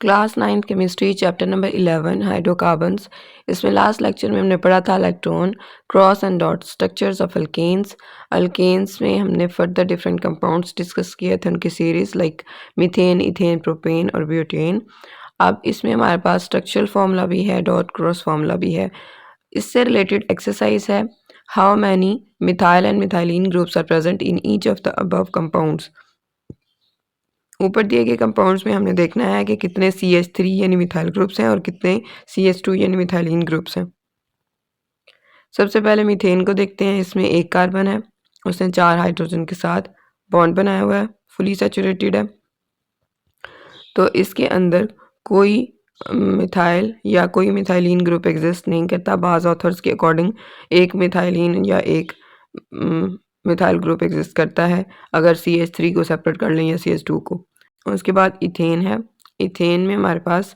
Class 9th chemistry chapter number 11 hydrocarbons. इसमें last lecture में हमने पढ़ा था electron cross and dot structures of alkanes. Alkanes में हमने फर्दर डिफरेंट कंपाउंड्स डिस्कस किए थे, उनकी series like methane, ethane, propane और ब्यूटेन। अब इसमें हमारे पास स्ट्रक्चरल फार्मूला भी है, डॉट क्रॉस फार्मूला भी है। इससे रिलेटेड एक्सरसाइज है, how many methyl and methylene groups are present in each of the above compounds. ऊपर दिए गए कंपाउंड्स में हमने देखना है कि कितने CH3 यानी मिथाइल ग्रुप्स हैं और कितने CH2 यानी मिथाइलिन ग्रुप्स हैं। सबसे पहले मीथेन को देखते हैं। इसमें एक कार्बन है, उसने 4 हाइड्रोजन के साथ बॉन्ड बनाया हुआ है, फुली सैचुरेटेड है। तो इसके अंदर कोई मिथाइल या कोई मिथाइलिन ग्रुप एग्जिस्ट नहीं करता। बाज़ ऑथर्स के अकॉर्डिंग एक मिथाइलिन या एक मिथाइल ग्रुप एग्जिस्ट करता है अगर CH3 को सेपरेट कर लें या CH2 को। उसके बाद इथेन है। इथेन में हमारे पास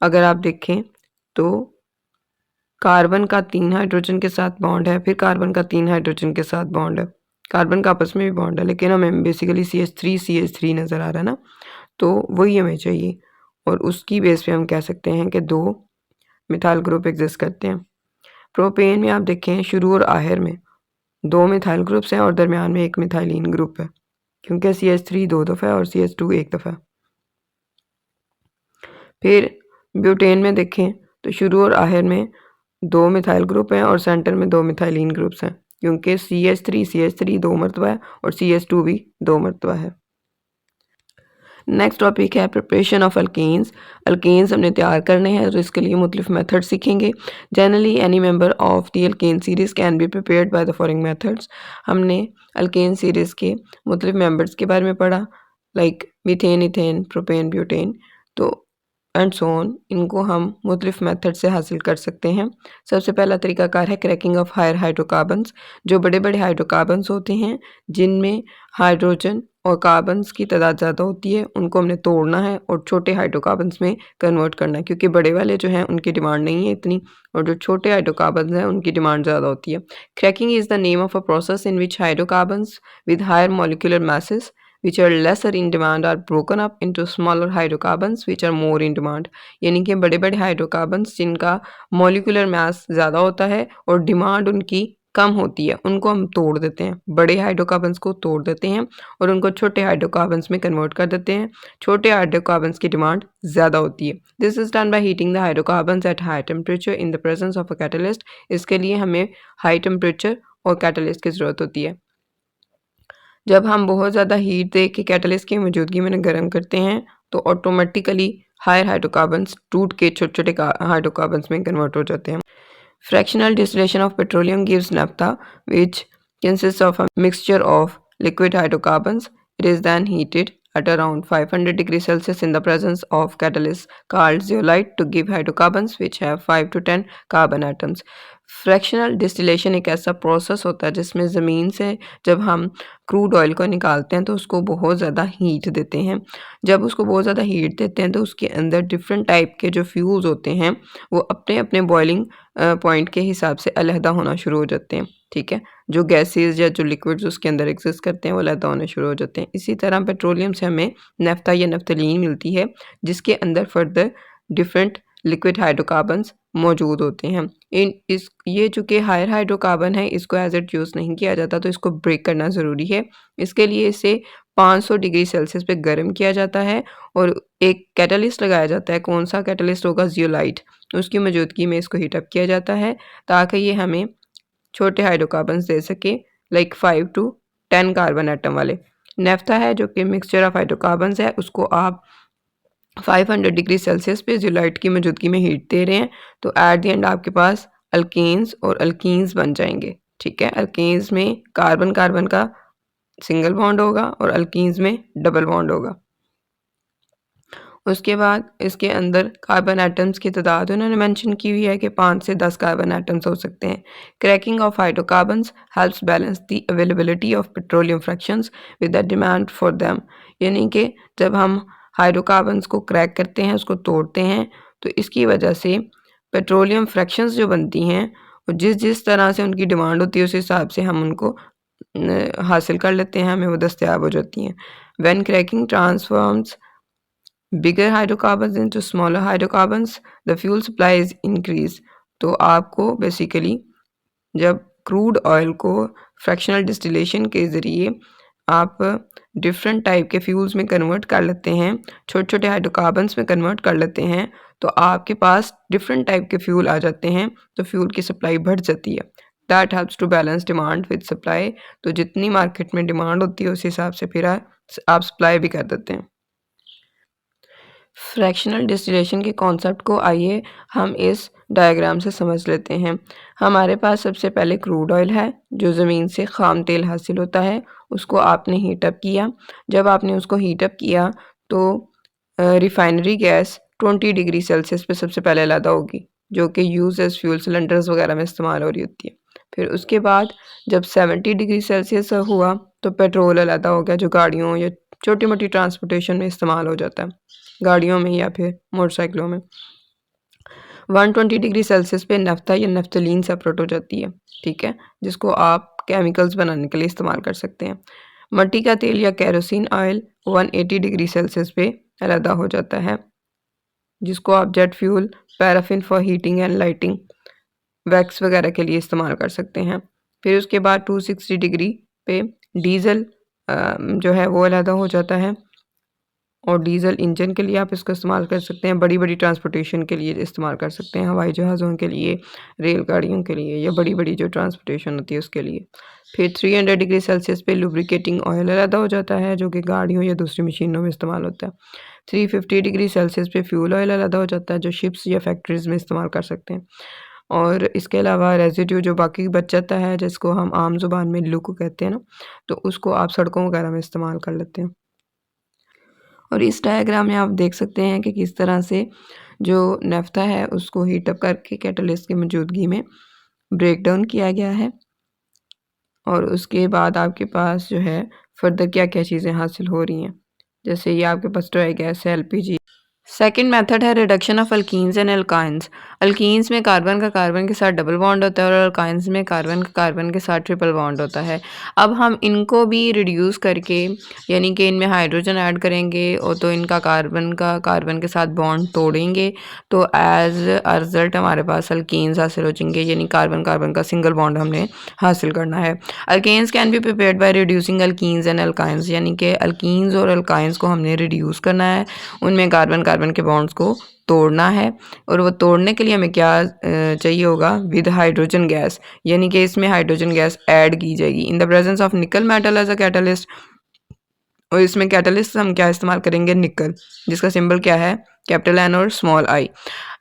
अगर आप देखें तो कार्बन का 3 हाइड्रोजन के साथ बॉन्ड है, फिर कार्बन का 3 हाइड्रोजन के साथ बॉन्ड है, कार्बन का आपस में भी बॉन्ड है, लेकिन हमें बेसिकली CH3 नज़र आ रहा है ना, तो वही हमें चाहिए और उसकी बेस पे हम कह सकते हैं कि 2 मिथाइल ग्रुप एग्जिस्ट करते हैं। प्रोपेन में आप देखें शुरू और आखिर में 2 मिथाइल ग्रुप्स हैं और दरमियान में एक मिथाइलिन ग्रुप है, क्योंकि CH3 2 दफ़ा है और CH2 एक दफ़ा है। फिर ब्यूटेन में देखें तो शुरू और आखिर में 2 मिथाइल ग्रुप हैं और सेंटर में 2 मिथाइलिन ग्रुप्स हैं, क्योंकि CH3 2 मरतबा है और CH2 भी 2 मरतबा है। नेक्स्ट टॉपिक है प्रिपरेशन ऑफ अल्केन्स। अल्केन्स हमने तैयार करने हैं तो इसके लिए मुख्तलिफ मेथड सीखेंगे। Generally any member of the alkane series can be prepared by the following methods. हमने अल्केन सीरीज़ के मुख्तलिफ मेंबर्स के बारे में पढ़ा, like methane, ethane, propane, butane, तो एंड सो ऑन। इनको हम मुख्तलिफ मेथड से हासिल कर सकते हैं। सबसे पहला तरीकाकार है क्रैकिंग ऑफ हायर हाइड्रोकार्बन्स। जो बड़े बड़े हाइड्रोकार्बन्स होते हैं जिनमें हाइड्रोजन और कार्बन्स की तादाद ज़्यादा होती है, उनको हमने तोड़ना है और छोटे हाइड्रोकार्बन्स में कन्वर्ट करना है, क्योंकि बड़े वाले जो हैं उनकी डिमांड नहीं है इतनी और जो छोटे हाइड्रोकार्बन्स हैं उनकी डिमांड ज़्यादा होती है। Cracking is the name of a process in which hydrocarbons with higher molecular masses which are lesser in demand are broken up into smaller hydrocarbons which are more in demand। यानी कि बड़े बड़े hydrocarbons जिनका molecular mass ज़्यादा होता है और demand उनकी कम होती है, उनको हम तोड़ देते हैं। बड़े हाइड्रोकार्बन्स को तोड़ देते हैं और उनको छोटे हाइड्रोकार्बन्स में कन्वर्ट कर देते हैं। छोटे हाइड्रोकार्बन्स की डिमांड ज़्यादा होती है। This is done by heating the hydrocarbons at high temperature in the presence of a catalyst. इसके लिए हमें हाई टेम्परेचर और कैटलिस्ट की ज़रूरत होती है। जब हम बहुत ज़्यादा हीट दे के कैटलिस्ट की मौजूदगी में गर्म करते हैं तो ऑटोमेटिकली हायर हाइड्रोकार्बन्स टूट के छोटे छोटे हाइड्रोकार्बन्स में कन्वर्ट हो जाते हैं। Fractional distillation of petroleum gives naphtha which consists of a mixture of liquid hydrocarbons. It is then heated at around 500 degrees Celsius in the presence of catalyst called zeolite to give hydrocarbons which have 5 to 10 carbon atoms. Fractional distillation एक ऐसा process होता है जिसमें ज़मीन से जब हम crude oil को निकालते हैं तो उसको बहुत ज़्यादा हीट देते हैं। जब उसको बहुत ज़्यादा हीट देते हैं तो उसके अंदर डिफरेंट टाइप के जो फ्यूल्स होते हैं वो अपने अपने बॉइलिंग पॉइंट के हिसाब से अलहदा होना शुरू हो जाते हैं। ठीक है, जो गैसेस या जो लिक्विड्स उसके अंदर एग्जिस्ट करते हैं वो अलहदा होने शुरू हो जाते हैं। इसी तरह पेट्रोलियम से हमें नफ्ता या नफ्तलीन मिलती है जिसके अंदर फर्दर डिफरेंट लिक्विड हाइड्रोकार्बन्स मौजूद होते हैं। ये चूँकि हायर हाइड्रोकार्बन है, इसको एज इट यूज़ नहीं किया जाता तो इसको ब्रेक करना ज़रूरी है। इसके लिए इसे 500 डिग्री सेल्सियस पे गर्म किया जाता है और एक कैटलिस्ट लगाया जाता है। कौन सा कैटलिस्ट होगा? जियोलाइट। उसकी मौजूदगी में इसको हीट अप किया जाता है ताकि ये हमें छोटे हाइड्रोकार्बन्स दे सके, लाइक 5 टू 10 कार्बन एटम वाले। नेफ्था है जो कि मिक्सचर ऑफ हाइड्रोकार्बन्स है, उसको आप 500 डिग्री सेल्सियस पे जियोलाइट की मौजूदगी में हीट दे रहे हैं तो एट द एंड आपके पास अल्केन्स और अल्कीन्स बन जाएंगे। ठीक है, अल्केन्स में कार्बन कार्बन का सिंगल बॉन्ड होगा और अल्कीन्स में डबल बॉन्ड होगा। उसके बाद इसके अंदर कार्बन एटम्स की तादाद उन्होंने मेंशन की हुई है कि 5 से 10 कार्बन एटम्स हो सकते हैं। Cracking of hydrocarbons helps balance the availability of petroleum fractions with the demand for them. यानी कि जब हम हाइड्रोकार्बन्स को क्रैक करते हैं, उसको तोड़ते हैं, तो इसकी वजह से पेट्रोलियम फ्रैक्शंस जो बनती हैं और जिस जिस तरह से उनकी डिमांड होती है उस हिसाब से हम उनको हासिल कर लेते हैं, हमें वो दस्तयाब हो जाती हैं। When cracking transforms bigger hydrocarbons into smaller hydrocarbons the fuel supply is increase. तो आपको बेसिकली जब क्रूड ऑयल को फ्रैक्शनल डिस्टिलेशन के ज़रिए आप डिफरेंट टाइप के फ्यूल्स में कन्वर्ट कर लेते हैं, छोटे छोटे हाइड्रोकार्बन्स में कन्वर्ट कर लेते हैं, तो आपके पास डिफरेंट टाइप के फ्यूल आ जाते हैं, तो फ्यूल की सप्लाई बढ़ जाती है। That helps to balance demand with supply. तो जितनी मार्केट में डिमांड होती है उस हिसाब से फिर आप सप्लाई भी कर देते हैं। फ्रैक्शनल डिस्टिलेशन के कॉन्सेप्ट को आइए हम इस डायग्राम से समझ लेते हैं। हमारे पास सबसे पहले क्रूड ऑयल है जो ज़मीन से ख़ाम तेल हासिल होता है, उसको आपने हीट अप किया। जब आपने उसको हीट अप किया तो रिफाइनरी गैस 20 डिग्री सेल्सियस पे सबसे पहले अलग होगी, जो कि यूज़ एज़ फ्यूल सिलेंडर्स वगैरह में इस्तेमाल हो रही होती है। फिर उसके बाद जब 70 डिग्री सेल्सियस हुआ तो पेट्रोल अलग हो गया, जो गाड़ियों या छोटी मोटी ट्रांसपोर्टेशन में इस्तेमाल हो जाता है, गाड़ियों में या फिर मोटरसाइकिलों में। 120 डिग्री सेल्सियस पे नफ्ता या नफ्तलीन सेपरेट हो जाती है, ठीक है, जिसको आप केमिकल्स बनाने के लिए इस्तेमाल कर सकते हैं। मट्टी का तेल या केरोसिन ऑयल 180 डिग्री सेल्सियस पे अलहदा हो जाता है, जिसको आप jet fuel, paraffin for heating and lighting, wax वगैरह के लिए इस्तेमाल कर सकते हैं। फिर उसके बाद 260 डिग्री पे डीज़ल जो है वो अलहदा हो जाता है, और डीज़ल इंजन के लिए आप इसको इस्तेमाल कर सकते हैं, बड़ी बड़ी ट्रांसपोर्टेशन के लिए इस्तेमाल कर सकते हैं, हवाई जहाज़ों के लिए, रेलगाड़ियों के लिए, या बड़ी बड़ी जो ट्रांसपोर्टेशन होती है उसके लिए। फिर 300 डिग्री सेल्सियस पे लुब्रिकेटिंग ऑयल अलहदा हो जाता है, जो कि गाड़ियों या दूसरी मशीनों में इस्तेमाल होता है। 350 डिग्री सेल्सियस पे फ्यूल ऑयल अलहदा हो जाता है, जो शिप्स या फैक्ट्रीज़ में इस्तेमाल कर सकते हैं। और इसके अलावा रेजिड्यू जो बाकी बच जाता है, जिसको हम आम ज़ुबान में लुक कहते हैं ना, तो उसको आप सड़कों वगैरह में इस्तेमाल कर लेते हैं। और इस डायग्राम में आप देख सकते हैं कि किस तरह से जो नफ्ता है उसको हीट अप करके कैटलिस्ट की मौजूदगी में ब्रेक डाउन किया गया है, और उसके बाद आपके पास जो है फर्दर क्या क्या चीज़ें हासिल हो रही हैं। जैसे ये आपके पास ड्राई गैस है, एलपीजी। सेकंड मेथड है reduction of alkenes and alkynes. Alkenes में कार्बन का कार्बन के साथ डबल बॉन्ड होता है, और अल्काइंस में कार्बन का कार्बन के साथ ट्रिपल बॉन्ड होता है। अब हम इनको भी रिड्यूस करके, यानी कि इनमें हाइड्रोजन ऐड करेंगे और तो इनका कार्बन का कार्बन के साथ बॉन्ड तोड़ेंगे, तो एज अ रिजल्ट हमारे पास अल्कीन्स हासिल हो जाएंगे, यानी कार्बन कार्बन का सिंगल बॉन्ड हमने हासिल करना है। Alkanes can be prepared by reducing alkenes and alkynes, यानी कि अल्कीन्स और अल्काइंस को हमने रिड्यूस करना है, उनमें कार्बन कार्बन के बॉन्ड्स को तोड़ना है। और वो तोड़ने के लिए हमें क्या चाहिए होगा, विद हाइड्रोजन गैस, यानी कि इसमें हाइड्रोजन गैस ऐड की जाएगी in the presence of nickel metal as a catalyst. और इसमें कैटलिस्ट हम क्या इस्तेमाल करेंगे, निकल, जिसका सिंबल क्या है, कैपिटल एन और स्मॉल आई।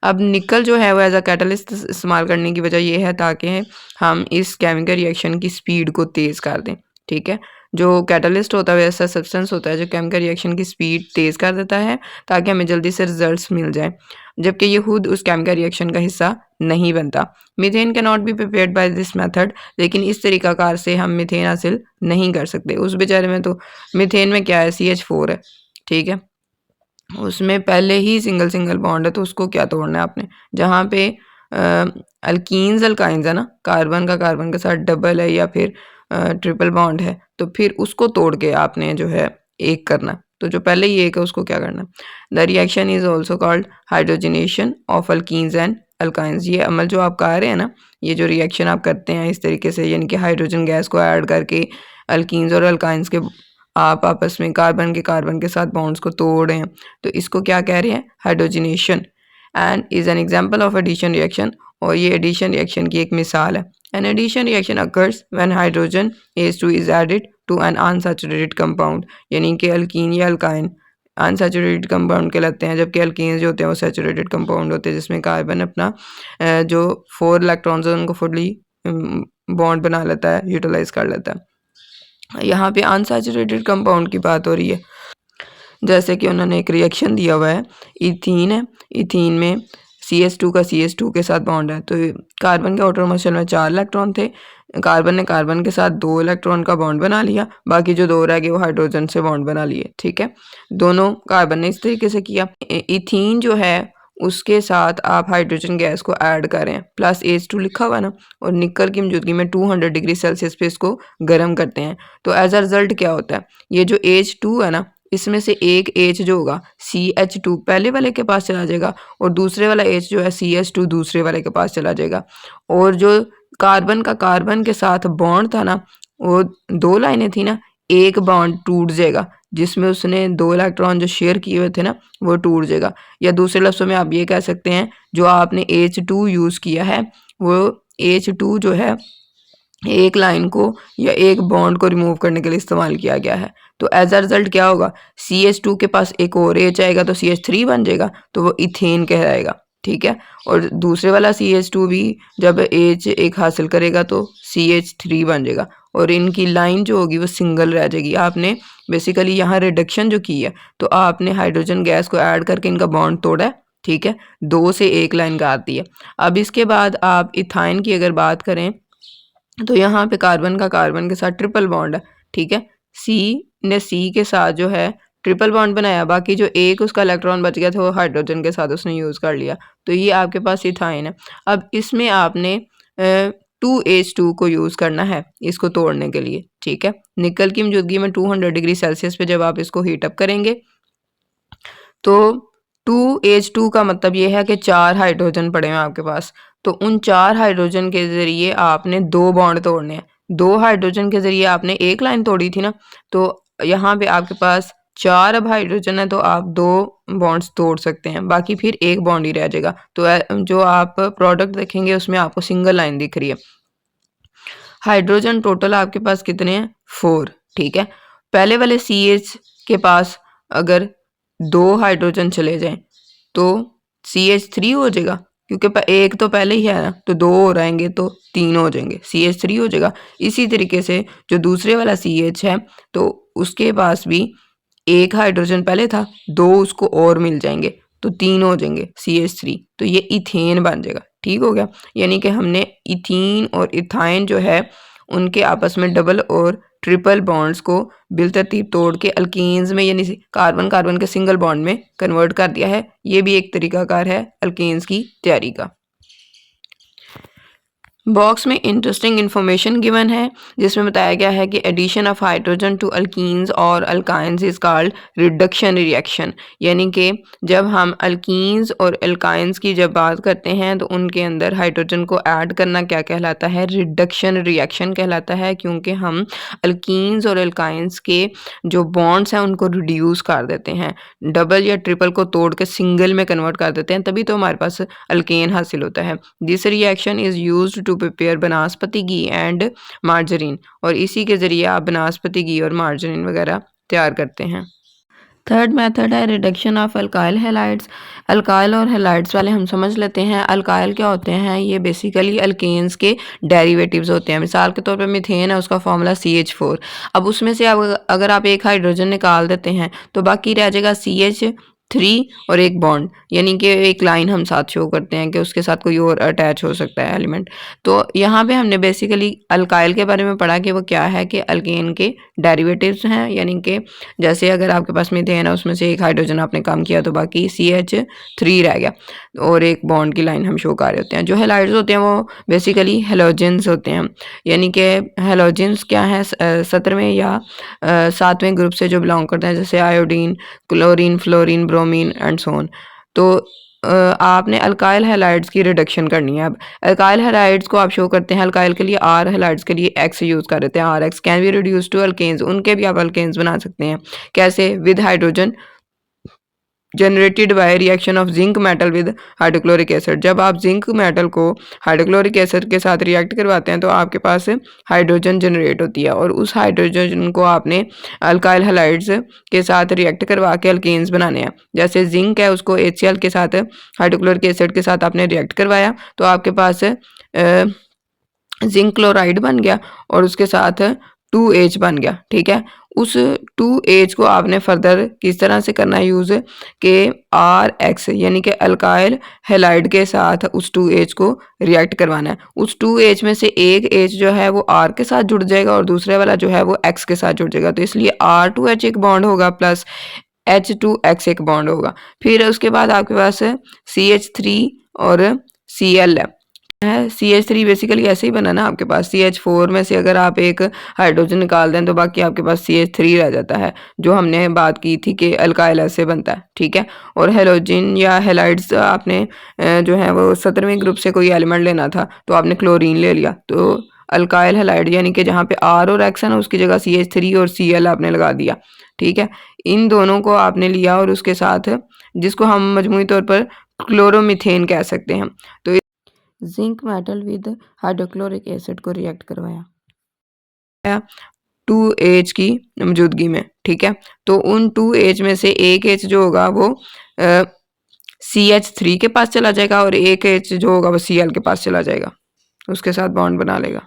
अब निकल जो है वो एज अ कैटलिस्ट इस्तेमाल करने की वजह ये है ताकि हम इस केमिकल रिएक्शन की स्पीड को तेज़ कर दें, ठीक है। जो कैटलिस्ट होता है ऐसा सब्सटेंस होता है जो केमिकल रिएक्शन की स्पीड तेज़ कर देता है ताकि हमें जल्दी से रिजल्ट्स मिल जाए, जबकि ये खुद उस केमिकल रिएक्शन का हिस्सा नहीं बनता। Methane can not be prepared by this method, लेकिन इस तरीकाकार से हम मीथेन हासिल नहीं कर सकते। उस बेचारे में तो मीथेन में क्या है, CH4 है, ठीक है, उसमें पहले ही सिंगल सिंगल बॉन्ड है, तो उसको क्या तोड़ना है आपने। जहाँ पे अल्कीन्स अल्काइंस है ना, कार्बन का कार्बन के साथ डबल है या फिर ट्रिपल बॉन्ड है, तो फिर उसको तोड़ के आपने जो है एक करना। तो जो पहले ही एक है उसको क्या करना, the reaction is also called hydrogenation of alkenes and alkynes. ये अमल जो आप कर रहे हैं ना, ये जो रिएक्शन आप करते हैं इस तरीके से, यानी कि हाइड्रोजन गैस को ऐड करके अल्कीन्स और अल्काइंस के आप आपस में कार्बन के साथ बॉन्ड्स को तोड़ रहे हैं, तो इसको क्या कह रहे हैं, hydrogenation, and is an example of addition reaction. और ये एडिशन रिएक्शन की एक मिसाल है। An addition reaction occurs when hydrogen H2 is added to an unsaturated compound, यानी कि अल्कीन या अल्काइन अनसैचुरेटेड कंपाउंड कहलाते हैं, जबकि अल्कीन जो होते हैं वो सैचुरेटेड कंपाउंड होते हैं, जिसमें कार्बन अपना जो 4 इलेक्ट्रॉन्स हैं उनको फुली बॉन्ड बना लेता है, यूटिलाइज कर लेता है। यहाँ पे अनसैचुरेटेड कंपाउंड की बात हो रही है, जैसे कि उन्होंने एक रिएक्शन दिया हुआ है, इथीन है, इथीन में CH2 का CH2 के साथ बॉन्ड है, तो कार्बन के आउटर मोशन में 4 इलेक्ट्रॉन थे, कार्बन ने कार्बन के साथ 2 इलेक्ट्रॉन का बॉन्ड बना लिया, बाकी जो 2 रह गए वो हाइड्रोजन से बॉन्ड बना लिए, ठीक है। दोनों कार्बन ने इस तरीके से किया। इथीन जो है उसके साथ आप हाइड्रोजन गैस को ऐड करें, प्लस H2 लिखा हुआ ना, और निकल की मौजूदगी में 200 डिग्री सेल्सियस पे इसको गर्म करते हैं, तो एज अ रिजल्ट क्या होता है, ये जो H2 है ना, इसमें से एक H जो होगा CH2 पहले वाले के पास चला जाएगा और दूसरे वाला H जो है CH2 दूसरे वाले के पास चला जाएगा। और जो कार्बन का कार्बन के साथ बॉन्ड था ना, वो 2 लाइनें थी ना, एक बॉन्ड टूट जाएगा जिसमें उसने 2 इलेक्ट्रॉन जो शेयर किए हुए थे ना, वो टूट जाएगा। या दूसरे लफ्ज़ों में आप ये कह सकते हैं, जो आपने H2 यूज़ किया है वो H2 जो है एक लाइन को या एक बॉन्ड को रिमूव करने के लिए इस्तेमाल किया गया है। तो एज अ रिजल्ट क्या होगा, CH2 के पास एक और H आएगा तो CH3 बन जाएगा, तो वो इथेन कहलाएगा। ठीक है। और दूसरे वाला CH2 भी जब H एक हासिल करेगा तो CH3 बन जाएगा और इनकी लाइन जो होगी वो सिंगल रह जाएगी। आपने बेसिकली यहाँ रिडक्शन जो की है, तो आपने हाइड्रोजन गैस को ऐड करके इनका बॉन्ड तोड़ा है। ठीक है, 2 से एक लाइन काट दी है। अब इसके बाद आप इथाइन की अगर बात करें तो यहाँ पे कार्बन का कार्बन के साथ ट्रिपल बॉन्ड है। ठीक है, सी ने सी के साथ जो है ट्रिपल बॉन्ड बनाया, बाकी जो एक उसका इलेक्ट्रॉन बच गया था वो हाइड्रोजन के साथ उसने यूज़ कर लिया। तो ये आपके पास इथाइन है। अब इसमें आपने 2H2 को यूज़ करना है इसको तोड़ने के लिए। ठीक है, निकल की मौजूदगी में 200 डिग्री सेल्सियस पे जब आप इसको हीट अप करेंगे तो 2H2 का मतलब ये है कि 4 हाइड्रोजन पड़े हैं आपके पास। तो उन 4 हाइड्रोजन के ज़रिए आपने 2 बॉन्ड तोड़ने हैं। 2 हाइड्रोजन के ज़रिए आपने एक लाइन तोड़ी थी ना, तो यहाँ पे आपके पास 4 अब हाइड्रोजन है तो आप 2 बॉन्ड्स तोड़ सकते हैं, बाकी फिर एक बॉन्ड ही रह जाएगा। तो जो आप प्रोडक्ट देखेंगे उसमें आपको सिंगल लाइन दिख रही है। हाइड्रोजन टोटल आपके पास कितने हैं, 4। ठीक है, पहले वाले CH के पास अगर 2 हाइड्रोजन चले जाएं तो CH3 हो जाएगा, क्योंकि एक तो पहले ही है ना, तो 2 और आएंगे तो 3 हो जाएंगे, CH3 हो जाएगा। इसी तरीके से जो दूसरे वाला CH है तो उसके पास भी एक हाइड्रोजन पहले था, 2 उसको और मिल जाएंगे तो 3 हो जाएंगे, CH3, तो ये इथेन बन जाएगा। ठीक हो गया, यानी कि हमने इथीन और इथाइन जो है उनके आपस में डबल और ट्रिपल बॉन्ड्स को बिलतरतीब तोड़ के अल्केन्स में यानी कार्बन कार्बन के सिंगल बॉन्ड में कन्वर्ट कर दिया है। ये भी एक तरीकाकार है अल्केन्स की तैयारी का। बॉक्स में इंटरेस्टिंग इन्फॉर्मेशन गिवन है जिसमें बताया गया है कि addition of hydrogen to alkenes और alkynes is called reduction reaction, यानी कि जब हम अल्कीन्स और अल्काइंस की जब बात करते हैं तो उनके अंदर हाइड्रोजन को ऐड करना क्या कहलाता है, रिडक्शन रिएक्शन कहलाता है, क्योंकि हम अल्कीन्स और अल्काइंस के जो बॉन्ड्स हैं उनको रिड्यूस कर देते हैं, डबल या ट्रिपल को तोड़ के सिंगल में कन्वर्ट कर देते हैं, तभी तो हमारे पास अल्केन हासिल होता है। This reaction is used to prepare vanaspati ghee and margarine, और इसी के ज़रिए आप बनास्पति घी और मार्जरीन वगैरह तैयार करते हैं। थर्ड मेथड है reduction of alkyl halides. Alkyl और हैलाइड्स वाले हम समझ लेते हैं। अल्काइल क्या होते हैं, ये बेसिकली अल्केन्स के डेरिवेटिव्स होते हैं। मिसाल के तौर पे मीथेन है, उसका फॉर्मूला CH4। अब उसमें से अगर आप एक हाइड्रोजन निकाल देते हैं तो बाकी रह जाएगा CH3 और एक बॉन्ड, यानी कि एक लाइन हम साथ शो करते हैं कि उसके साथ कोई और अटैच हो सकता है एलिमेंट। तो यहाँ पे हमने बेसिकली अल्काइल के बारे में पढ़ा कि वो क्या है, कि अल्केन के डेरिवेटिव्स हैं, यानी कि जैसे अगर आपके पास मीथेन है उसमें से एक हाइड्रोजन आपने कम किया तो बाकी CH3 रह गया और एक बॉन्ड की लाइन हम शो कर रहे होते हैं। जो हैलाइड्स होते हैं वो बेसिकली हेलोजेंस होते हैं, यानी कि हेलोजेंस क्या है, 17वें या 7वें ग्रुप से जो बिलोंग करते हैं, जैसे iodine, chlorine, fluorine, bromine and so on. तो आपने अल्काइल हैलाइड्स की रिडक्शन करनी है। अब अल्काइल हैलाइड्स को आप शो करते हैं, अल्काइल के लिए R, हैलाइड्स के लिए X यूज़ कर देते हैं, RX can be reduce to alkanes, उनके भी आप अल्केन्स बना सकते हैं। कैसे, with hydrogen generated by reaction of zinc metal with hydrochloric acid. जब आप जिंक मेटल को हाइड्रोक्लोरिक एसिड के साथ रिएक्ट करवाते हैं तो आपके पास हाइड्रोजन जनरेट होती है, और उस हाइड्रोजन को आपने अल्काइल हैलाइड्स के साथ रिएक्ट करवा के अल्केन्स बनाने हैं। जैसे जिंक है, उसको HCl के साथ हाइड्रोक्लोरिक एसिड के साथ आपने रिएक्ट करवाया तो आपके पास जिंक क्लोराइड बन गया और उसके साथ 2H बन गया। ठीक है, उस 2H को आपने फर्दर किस तरह से करना है यूज़, के RX यानी कि अल्काइल हैलाइड के साथ उस 2H को रिएक्ट करवाना है। उस 2H में से एक H जो है वो R के साथ जुड़ जाएगा और दूसरे वाला जो है वो X के साथ जुड़ जाएगा, तो इसलिए R2H एक बॉन्ड होगा प्लस H2X एक बॉन्ड होगा। फिर उसके बाद आपके पास CH3 और Cl है। है CH3 बेसिकली ऐसे ही बना ना आपके पास, CH4 में से अगर आप एक हाइड्रोजन निकाल दें तो बाकी आपके पास CH3 रह जाता है, जो हमने बात की थी कि अल्काइल ऐसे बनता है, ठीक है। और हेलोजन या हेलाइड्स आपने जो है वो 17वें ग्रुप से कोई एलिमेंट लेना था तो आपने क्लोरीन ले लिया, तो अल्काइल हेलाइड यानी कि जहाँ पे R और X है ना उसकी जगह CH3 और Cl आपने लगा दिया, ठीक है। इन दोनों को आपने लिया और उसके साथ जिसको हम मजमूई तौर पर क्लोरोमीथेन कह सकते हैं, तो zinc metal with hydrochloric acid को रिएक्ट करवाया 2H की मौजूदगी में, ठीक है। तो उन 2H में से एक H जो होगा वो CH3 के पास चला जाएगा और एक H जो होगा वो Cl के पास चला जाएगा, उसके साथ बॉन्ड बना लेगा।